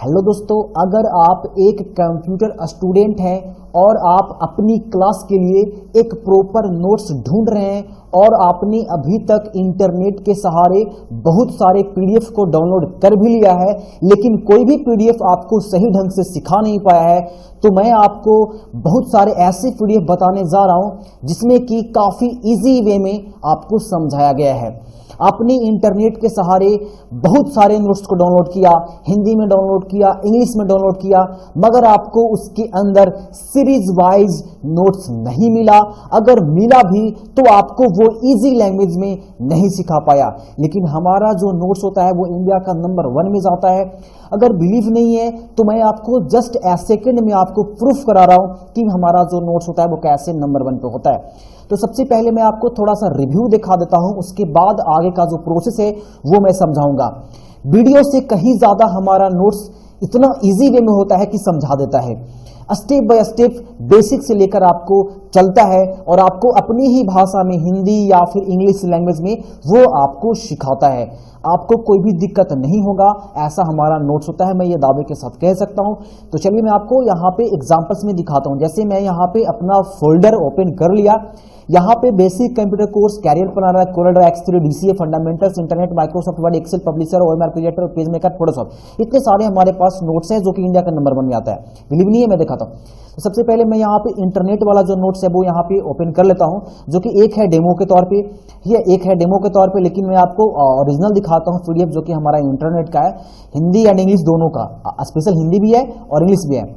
Hello दोस्तों, अगर आप एक कंप्यूटर स्टूडेंट हैं और आप अपनी क्लास के लिए एक प्रॉपर नोट्स ढूंढ रहे हैं और आपने अभी तक इंटरनेट के सहारे बहुत सारे पीडीएफ को डाउनलोड कर भी लिया है, लेकिन कोई भी पीडीएफ आपको सही ढंग से सिखा नहीं पाया है, तो मैं आपको बहुत सारे ऐसे पीडीएफ बताने जा रहा हूं जिसमें कि काफी इजी वे में आपको समझाया गया है। आपने इंटरनेट के सहारे बहुत सारे नोट्स को डाउनलोड किया, हिंदी में डाउनलोड किया, इंग्लिश में डाउनलोड किया, मगर आपको उसके अंदर सीरीज वाइज नोट्स नहीं मिला। अगर मिला भी तो आपको वो इजी लैंग्वेज में नहीं सिखा पाया। लेकिन हमारा जो नोट्स होता है वो इंडिया का नंबर 1 में जाता है। अगर बिलीव नहीं है तो मैं आपको जस्ट ए सेकेंड में आपको प्रूफ करा रहा हूं कि हमारा जो नोट्स होता है वो कैसे नंबर 1 पे होता है। तो सबसे पहले मैं आपको थोड़ा सा रिव्यू दिखा देता हूं, उसके बाद आगे का जो प्रोसेस है वो मैं समझाऊंगा। वीडियो से कहीं ज्यादा हमारा नोट्स इतना इजी वे में होता है कि समझा देता है। स्टेप बाय स्टेप बेसिक से लेकर आपको चलता है और आपको अपनी ही भाषा में हिंदी या फिर इंग्लिश लैंग्वेज में वो आपको सिखाता है। आपको कोई भी दिक्कत नहीं होगा, ऐसा हमारा नोट्स होता है, मैं ये दावे के साथ कह सकता हूं। तो चलिए मैं आपको यहाँ पे एग्जांपल्स में दिखाता हूं। जैसे मैं यहाँ पे अपना फोल्डर ओपन कर लिया, यहाँ पे basic computer course, career planner, Corel X three, DCA, fundamentals, internet, Microsoft Word, Excel, Publisher, OMR creator, page maker, Photoshop, इतने सारे हमारे पास नोट्स हैं जो कि इंडिया का नंबर 1 में आता है। बिलीव नहीं है, मैं दिखाता हूँ। तो सबसे पहले मैं यहाँ पे इंटरनेट वाला जो नोट्स है वो यहाँ पे ओपन कर लेता हूँ, जो कि एक है डेमो के तौर पे, ये एक है डेमो के तौर पे, लेकिन मैं आपको ओरिजिनल दिखाता हूँ पीडीएफ जो कि हमारा इंटरनेट का है, हिंदी एंड इंग्लिश दोनों का, स्पेशल हिंदी भी है और इंग्लिश भी है।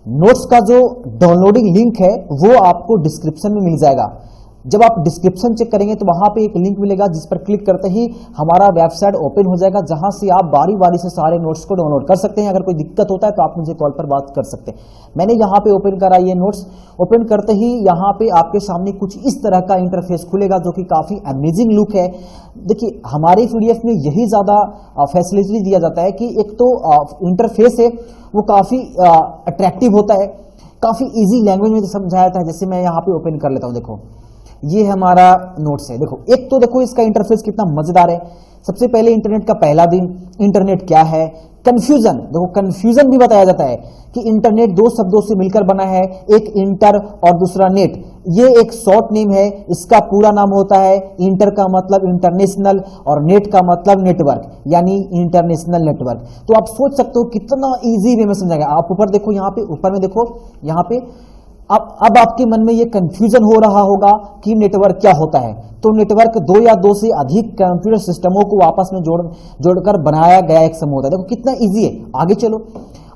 नोट्स का जो डाउनलोडिंग लिंक है वो आपको डिस्क्रिप्शन में मिल जाएगा। जब आप डिस्क्रिप्शन चेक करेंगे तो वहां पे एक लिंक मिलेगा जिस पर क्लिक करते ही हमारा वेबसाइट ओपन हो जाएगा, जहां से आप बारी बारी से सारे नोट्स को डाउनलोड कर सकते हैं। अगर कोई दिक्कत होता है तो आप मुझे कॉल पर बात कर सकते हैं। मैंने यहाँ पे ओपन करा ये नोट्स। ओपन करते ही यहाँ पे आपके सामने कुछ इस तरह का इंटरफेस खुलेगा जो कि काफी अमेजिंग लुक है। देखिए, हमारे पीडीएफ में यही ज्यादा फैसिलिटी दिया जाता है कि एक तो इंटरफेस है वो काफी अट्रैक्टिव होता है, काफी इजी लैंग्वेज में समझाया जाता है। जैसे मैं यहाँ पे ओपन कर लेता हूँ, देखो ये हमारा नोट्स है। देखो, एक तो देखो इसका इंटरफेस कितना मजेदार है। सबसे पहले इंटरनेट का पहला दिन, इंटरनेट क्या है, कंफ्यूजन, देखो कंफ्यूजन भी बताया जाता है कि इंटरनेट 2 शब्दों से मिलकर बना है, एक इंटर और दूसरा नेट। ये एक शॉर्ट नेम है, इसका पूरा नाम होता है इंटर का मतलब इंटरनेशनल और नेट का मतलब नेटवर्क, यानी इंटरनेशनल नेटवर्क। तो आप सोच सकते हो कितना इजी वे में समझाएगा। आप ऊपर देखो, यहाँ पे ऊपर में देखो, यहाँ पे अब आपके मन में ये कंफ्यूजन हो रहा होगा कि नेटवर्क क्या होता है। तो नेटवर्क 2 या 2 से अधिक कंप्यूटर सिस्टमों को आपस में जोड़कर बनाया गया एक समूह होता है। देखो कितना इजी है। आगे चलो,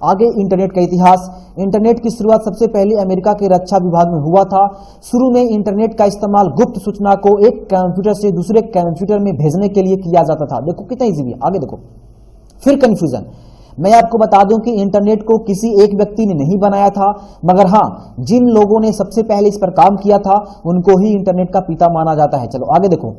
आगे इंटरनेट का इतिहास। इंटरनेट की शुरुआत सबसे पहले अमेरिका के रक्षा विभाग में हुआ था। शुरू में इंटरनेट का इस्तेमाल गुप्त सूचना को एक कंप्यूटर से दूसरे कंप्यूटर में भेजने के लिए किया जाता था। देखो कितना इजी है। आगे देखो, फिर कंफ्यूजन। मैं आपको बता दूं कि इंटरनेट को किसी एक व्यक्ति ने नहीं बनाया था, मगर हाँ, जिन लोगों ने सबसे पहले इस पर काम किया था उनको ही इंटरनेट का पिता माना जाता है। चलो आगे देखो,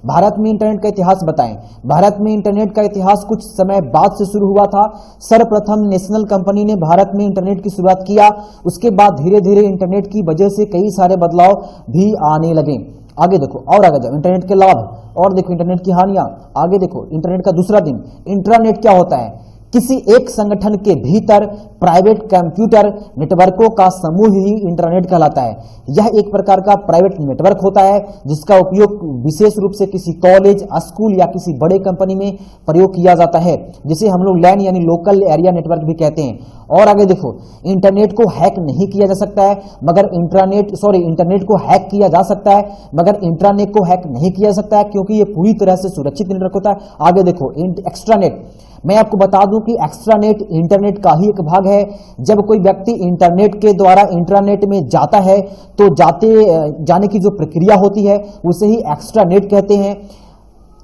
भारत में इंटरनेट का इतिहास बताएं। भारत में इंटरनेट का इतिहास कुछ समय बाद से शुरू हुआ था। सर्वप्रथम नेशनल कंपनी ने भारत में इंटरनेट की शुरुआत किया। उसके बाद धीरे धीरे इंटरनेट की वजह से कई सारे बदलाव भी आने लगे। आगे देखो, और आगे जाओ, इंटरनेट के लाभ, और देखो इंटरनेट की हानियां। आगे देखो, इंटरनेट का दूसरा दिन। इंट्रानेट क्या होता है? किसी एक संगठन के भीतर प्राइवेट कंप्यूटर नेटवर्कों का समूह ही इंटरनेट कहलाता है। यह एक प्रकार का प्राइवेट नेटवर्क होता है जिसका उपयोग विशेष रूप से किसी कॉलेज, स्कूल या किसी बड़े कंपनी में प्रयोग किया जाता है, जिसे हम लोग लैन यानी लोकल एरिया नेटवर्क भी कहते हैं। और आगे देखो, इंटरनेट को हैक नहीं किया जा सकता है, मगर इंटरनेट को हैक किया जा सकता है, मगर इंट्रानेट को हैक नहीं किया जा सकता है, क्योंकि ये पूरी तरह से सुरक्षित नेटवर्क होता है। आगे देखो, एक्स्ट्रानेट। मैं आपको बता दूं कि एक्स्ट्रानेट इंटरनेट का ही एक भाग है। जब कोई व्यक्ति इंटरनेट के द्वारा इंट्रानेट में जाता है तो जाने की जो प्रक्रिया होती है उसे ही एक्स्ट्रानेट कहते हैं।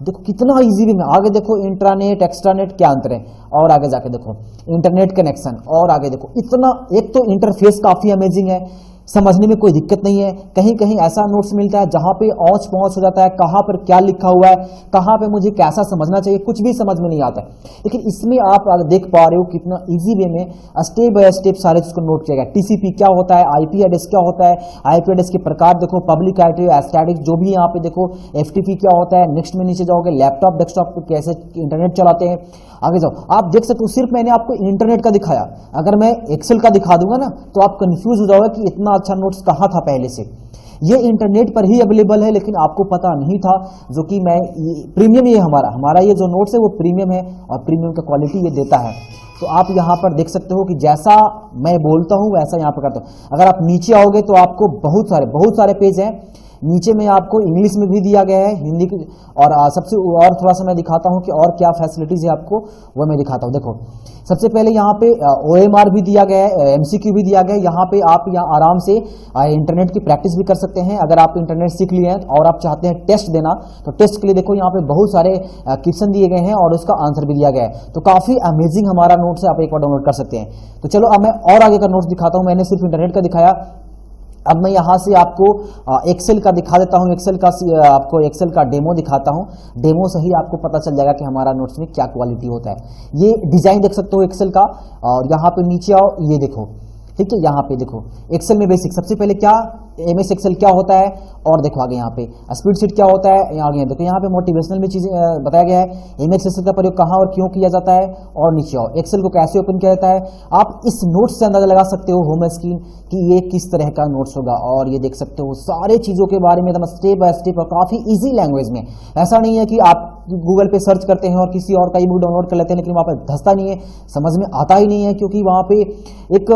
देखो कितना इजी में। आगे देखो, इंट्रानेट एक्स्ट्रानेट क्या अंतर है, और आगे जाके देखो इंटरनेट कनेक्शन, और आगे देखो इतना। एक तो इंटरफेस काफी अमेजिंग है, समझने में कोई दिक्कत नहीं है। कहीं कहीं ऐसा नोट्स मिलता है जहां पे औच पौच हो जाता है, कहां पर क्या लिखा हुआ है, कहां पे मुझे कैसा समझना चाहिए, कुछ भी समझ में नहीं आता है। लेकिन इसमें आप अगर देख पा रहे हो कितना इजी वे में स्टेप बाय स्टेप सारे चीज को नोट किया गया। टीसीपी क्या होता है, आईपी एड्रेस क्या होता है, आईपी एड्रेस के प्रकार देखो, पब्लिक आईपी, स्टैटिक, जो भी यहाँ पे देखो, एफटीपी क्या होता है। नेक्स्ट में नीचे जाओगे, लैपटॉप डेस्कटॉप पे कैसे इंटरनेट चलाते हैं। आगे जाओ, आप देख सकते हो सिर्फ मैंने आपको इंटरनेट का दिखाया, अगर मैं एक्सेल का दिखा दूंगा ना तो आप कंफ्यूज हो जाओगे कि इतना अच्छा नोट्स कहाँ था पहले से। ये इंटरनेट पर ही अवेलेबल है, लेकिन आपको पता नहीं था, जो कि मैं प्रीमियम, ये हमारा ये जो नोट्स है वो प्रीमियम है और प्रीमियम का क्वालिटी ये देता है। तो आप यहाँ पर देख सकते हो कि जैसा मैं बोलता हूँ वैसा यहाँ पर करता हूँ। अगर आप नीचे आओगे तो आपको बहुत सारे पेज हैं। नीचे में आपको इंग्लिश में भी दिया गया है, हिंदी की, और सबसे और थोड़ा सा मैं दिखाता हूं कि और क्या फैसिलिटीज है आपको, वो मैं दिखाता हूं। देखो सबसे पहले यहाँ पे ओएमआर भी दिया गया है, एमसीक्यू भी दिया गया है। यहाँ पे आप यहाँ आराम से इंटरनेट की प्रैक्टिस भी कर सकते हैं। अगर आप इंटरनेट सीख लिए हैं और आप चाहते हैं टेस्ट देना, तो टेस्ट के लिए देखो यहाँ पे बहुत सारे क्वेश्चन दिए गए हैं और उसका आंसर भी दिया गया है। तो काफी अमेजिंग हमारा नोट्स है, आप एक बार डाउनलोड कर सकते हैं। तो चलो अब मैं और आगे का नोट्स दिखाता हूँ। मैंने सिर्फ इंटरनेट का दिखाया, अब मैं यहां से आपको एक्सेल का दिखा देता हूं। आपको एक्सेल का डेमो दिखाता हूं। डेमो से ही आपको पता चल जाएगा कि हमारा नोट्स में क्या क्वालिटी होता है। ये डिजाइन देख सकते हो एक्सेल का, और यहां पे नीचे आओ, ये देखो, ठीक है। यहाँ पे देखो एक्सेल में बेसिक, सबसे पहले क्या एमएस एक्सेल क्या होता है, और देखो आगे यहाँ पे स्प्रेडशीट क्या होता है। आगे देखो यहाँ पे मोटिवेशनल में चीजें बताया गया है। एमएस एक्सेल का प्रयोग कहाँ और क्यों किया जाता है, और नीचे आओ एक्सेल को कैसे ओपन किया जाता है। आप इस नोट्स से अंदाजा लगा सकते हो होम स्क्रीन कि ये किस तरह का नोट्स होगा, और ये देख सकते हो सारे चीजों के बारे में एकदम स्टेप बाय स्टेप और काफी इजी लैंग्वेज में। ऐसा नहीं है कि आप गूगल पे सर्च करते हैं और किसी और का ई बुक डाउनलोड कर लेते हैं, लेकिन वहां पर धंसता नहीं है, समझ में आता ही नहीं है, क्योंकि वहां पे एक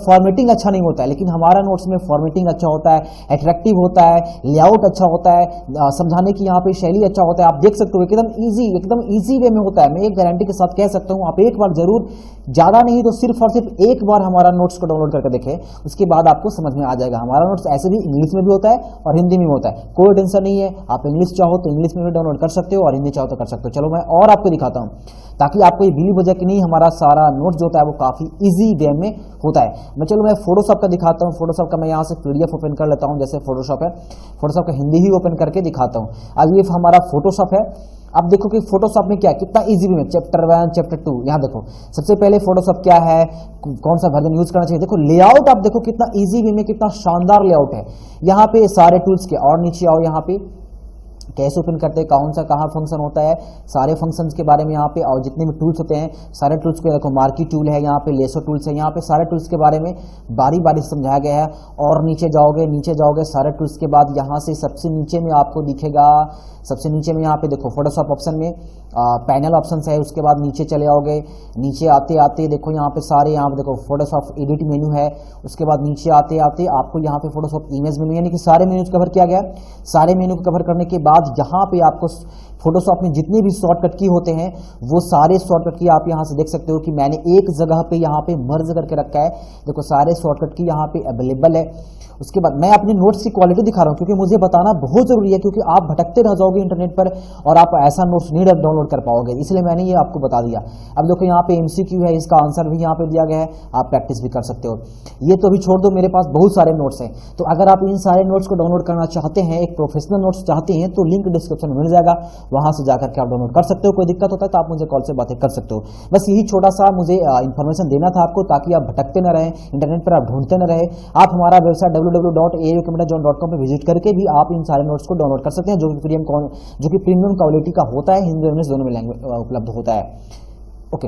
फॉर्मेटिंग अच्छा नहीं होता है। लेकिन हमारा नोट्स में फॉर्मेटिंग अच्छा होता है, अट्रैक्टिव होता है, लेआउट अच्छा होता है, समझाने की यहाँ पे शैली अच्छा होता है। आप देख सकते हो एकदम इजी वे में होता है। मैं एक गारंटी के साथ कह सकता हूँ, आप एक बार जरूर, ज्यादा नहीं तो सिर्फ और सिर्फ एक बार हमारा नोट्स को डाउनलोड करके देखें, उसके बाद आपको समझ में आ जाएगा। हमारा नोट्स ऐसे भी इंग्लिश में भी होता है और हिंदी में भी होता है, कोई टेंशन नहीं है। आप इंग्लिश चाहो तो इंग्लिश में भी डाउनलोड कर सकते हो और हिंदी चाहो तो कर सकते हो। चलो मैं और आपको दिखाता हूँ, ताकि आपको ये बिलीव हो जाए कि नहीं हमारा सारा नोट्स जो होता है वो काफी इजी वे में होता है। मैं फोटोशॉप का दिखाता हूँ। फोटोशॉप का मैं यहाँ से पीडीएफ ओपन कर लेता हूँ, जैसे फोटोशॉप है, फोटोशॉप का हिंदी ही ओपन करके दिखाता हूँ। अब ये हमारा फोटोशॉप है। अब देखो कि फोटोशॉप में क्या है, कितना इजी वे में, चैप्टर 1 चैप्टर 2। यहाँ देखो सबसे पहले फोटोशॉप क्या है, कौन सा वर्जन यूज करना चाहिए। देखो लेआउट, आप देखो कितना इजी वे में, कितना शानदार लेआउट है। यहाँ पे सारे टूल्स के, और नीचे आओ, यहाँ पे कैसे ओपन करते हैं, कौन सा कहाँ फंक्शन होता है, सारे फंक्शंस के बारे में यहाँ पे, और जितने भी टूल्स होते हैं सारे टूल्स को देखो, मार्की टूल है, यहाँ पे लेसो टूल्स है, यहाँ पे सारे टूल्स के बारे में बारी बारी समझाया गया है। और नीचे जाओगे सारे टूल्स के बाद यहाँ से सबसे नीचे में आपको दिखेगा, सबसे नीचे में यहाँ पे देखो फोटोशॉप ऑप्शन में पैनल ऑप्शन है। उसके बाद नीचे चले आओगे, नीचे आते आते देखो यहाँ पे सारे, यहाँ पे देखो फोटोशॉप एडिट मेन्यू है। उसके बाद नीचे आते आते आपको यहाँ पे फोटोशॉप इमेज मेन्यू, यानी कि सारे मेन्यूज कवर किया गया। सारे मेन्यू को कवर करने के बाद यहाँ पे आपको फोटोशॉप में जितने भी शॉर्टकट की होते हैं वो सारे शॉर्टकट की आप यहाँ से देख सकते हो कि मैंने एक जगह पे यहाँ पे मर्ज करके रखा है। देखो सारे शॉर्टकट की यहाँ पे अवेलेबल है। उसके बाद मैं अपने नोट्स की क्वालिटी दिखा रहा हूँ, क्योंकि मुझे बताना बहुत जरूरी है, क्योंकि आप भटकते रह जाओगे इंटरनेट पर और आप ऐसा नोट्स नहीं डाउनलोड कर पाओगे, इसलिए मैंने ये आपको बता दिया। अब देखो यहाँ पे एमसीक्यू है, इसका आंसर भी यहाँ पे दिया गया है, आप प्रैक्टिस भी कर सकते हो। ये तो भी छोड़ दो, मेरे पास बहुत सारे नोट्स हैं। तो अगर आप इन सारे नोट्स को डाउनलोड करना चाहते हैं, एक प्रोफेशनल नोट्स चाहते हैं, तो लिंक डिस्क्रिप्शन में मिल जाएगा, वहां से जाकर के आप डाउनलोड कर सकते हो। कोई दिक्कत होता है तो आप मुझे कॉल से बातें कर सकते हो। बस यही छोटा सा मुझे इन्फॉर्मेशन देना था आपको, ताकि आप भटकते न रहें, इंटरनेट पर आप ढूंढते न रहे। आप हमारा वेबसाइट www.aaucomputers.com पे विजिट करके भी आप इन सारे नोट्स को डाउनलोड कर सकते हैं, जो कि प्रीमियम क्वालिटी का होता है, हिंदी और इंग्लिश दोनों में लैंग्वेज उपलब्ध होता है। ओके।